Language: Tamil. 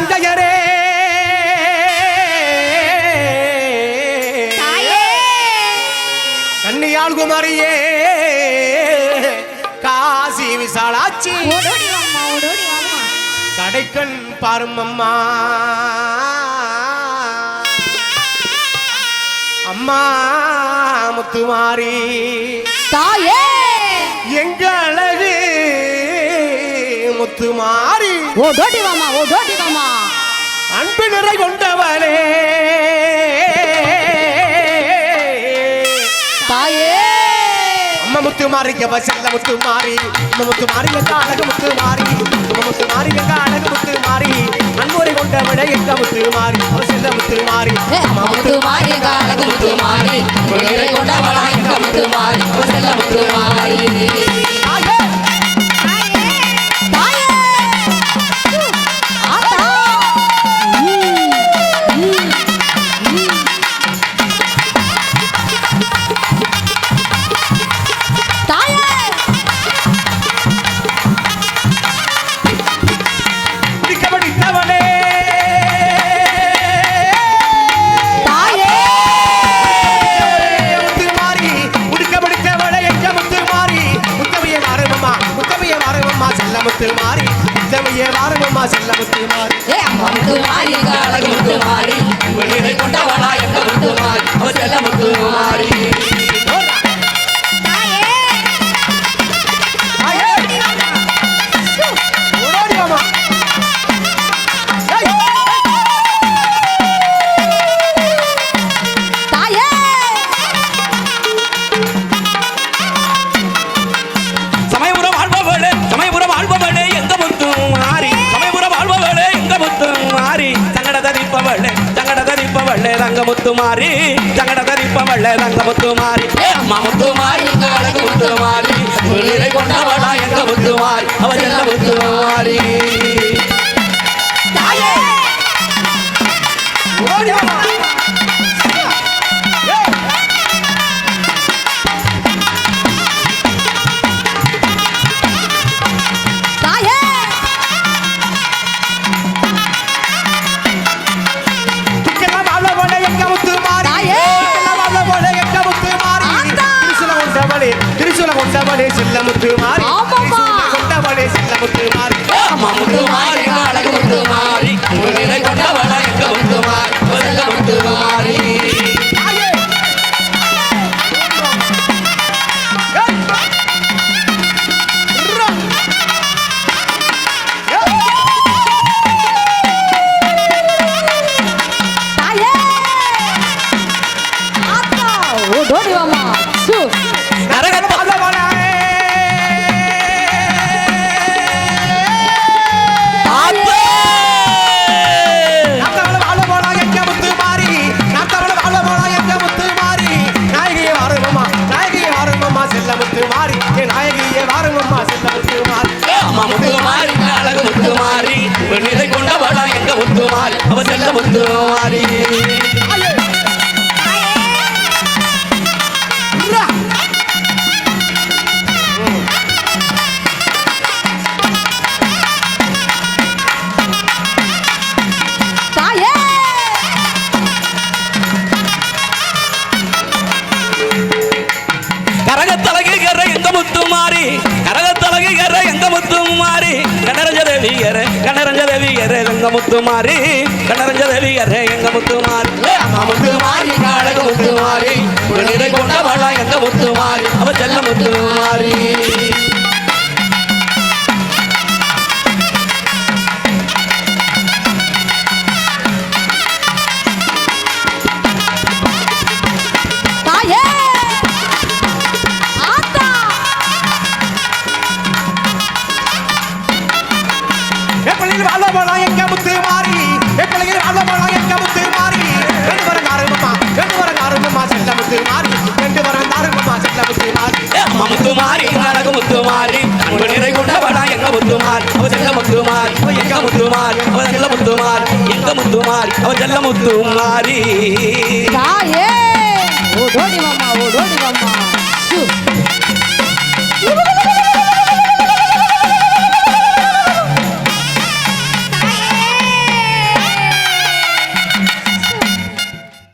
தந்தையரே கன்னியாள் குமாரியே காசி விசாலாச்சி கடைக்கண் பாருமம்மா அம்மா முத்துமாரி தாயே எங்க அழகு முத்துமாரி ஓடோடி வாமா அன்பு நிறை கொண்டவளே தாயே அம்மா முத்துமாரி செல்ல முத்துமாரி அம்மா முத்துமாரி எங்க அழகு முத்துமாரி அம்மா முத்துமாரி எங்க அழகு முத்துமாரி அன்புரை கொண்டவளே எங்க முத்துமாரி செல்ல முத்துமாரி அம்மா முத்துமாரி எங்க அழகு முத்துமாரி அன்புரை கொண்டவளா எங்க முத்துமாரி செல்ல முத்துமாரி முத்துமாரி தமையே வாரமம்மா செல்ல முத்துமாரி அம்மா முத்துமாரி அழகு முத்துமாரி உயிரை கொண்டவளா எங்க முத்துமாரி அவ செல்ல முத்துமாரி முத்துமாரி சங்கட தரிப்பவள்ள தங்க முத்துமாரி அம்மா முத்துமாரி அழகு முத்துமாரி உயிரை கொண்டவளா எங்க முத்துமாரி அவ செல்ல முத்துமாரி கொண்டவளே செல்ல முத்துமாரி கொண்டவளே செல்ல முத்துமாரி அம்மா முத்துமாரி அழகு முத்துமாரி உயிரை கொண்டவளா எங்க முத்துமாரி செல்ல முத்துமாரி நிலை கொண்டவளா எங்க முத்துமாரி அவ செல்ல முத்துமாரி கரகத்தலகிற எங்க முத்துமாரி கரகத்தலகிற எங்க முத்துமாரி கனரஞ்சதேவியரே கனரஞ்சதேவியரே எங்க முத்துமாரி கனரஞ்சதேவியரே எங்க முத்துமாரி அம்மா முத்துமாரி அழகு முத்துமாரி உயிரை கொண்டவளா எங்க முத்துமாரி அவ செல்ல முத்துமாரி எங்க முத்துமாரி எங்க முத்துமாரி ரெண்டு வரம் ஆரம்பமா செல்ல முத்துமாரி ரெண்டு வரம் ஆரம்பமா செல்ல முத்துமாரி அம்மா முத்துமாரி அழகு முத்துமாரி அன்பு நிறை கொண்டவளா எங்க முத்துமாரி அவ செல்ல முத்துமாரி எங்க முத்துமாரி அவ செல்ல முத்துமாரி எங்க முத்துமாரி அவ செல்ல முத்துமாரி தாயே ஓடோடி மாமா